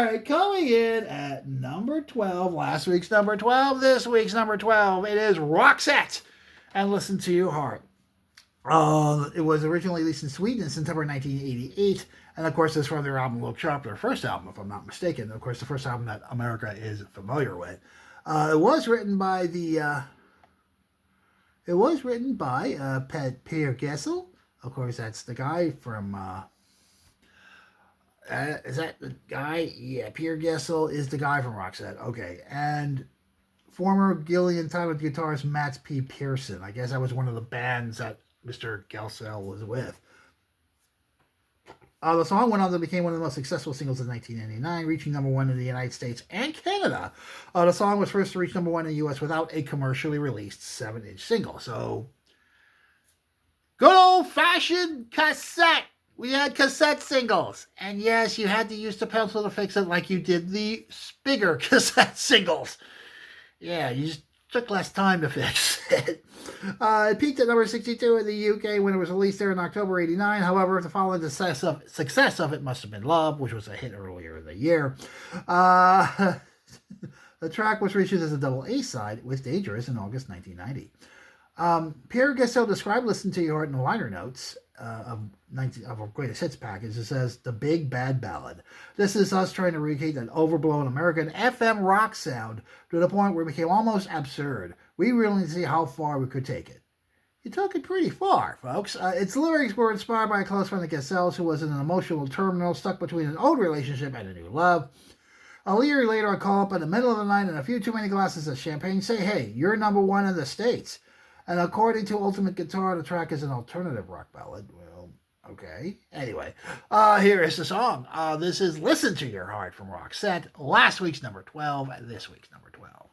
right, coming in at number 12, last week's number 12, this week's number 12, it is Roxette and Listen to Your Heart. It was originally released in Sweden in September 1988, and of course, it's from their album Look Sharp, their first album, if I'm not mistaken. Of course, the first album that America is familiar with. It was written by Pierre Gessel. Of course, that's the guy from. Is that the guy? Yeah, Pierre Gessel is the guy from Roxette. Okay, and former Gillian Tyler guitarist Matt P. Pearson. I guess that was one of the bands that Mr. Gelsel was with. The song went on to become one of the most successful singles in 1999, reaching number one in the United States and Canada. The song was first to reach number one in the U.S. without a commercially released 7-inch single. So, good old-fashioned cassette. We had cassette singles. And yes, you had to use the pencil to fix it like you did the bigger cassette singles. Yeah, you just took less time to fix it. It peaked at number 62 in the UK when it was released there in October '89. However, the following success of it must have been Love, which was a hit earlier in the year. The track was released as a double A-side with Dangerous in August 1990. Pierre Gessel described Listen to Your Heart in the liner notes of a greatest hits package. It says, "The Big Bad Ballad. This is us trying to recreate an overblown American FM rock sound to the point where it became almost absurd. We really need to see how far we could take it." You took it pretty far, folks. Its lyrics were inspired by a close friend of Gesell's who was in an emotional turmoil, stuck between an old relationship and a new love. A year later, I call up in the middle of the night and a few too many glasses of champagne, say, "Hey, you're number one in the States." And according to Ultimate Guitar, the track is an alternative rock ballad. Well, okay. Anyway, here is the song. This is Listen to Your Heart from Roxette. Last week's number 12, this week's number 12.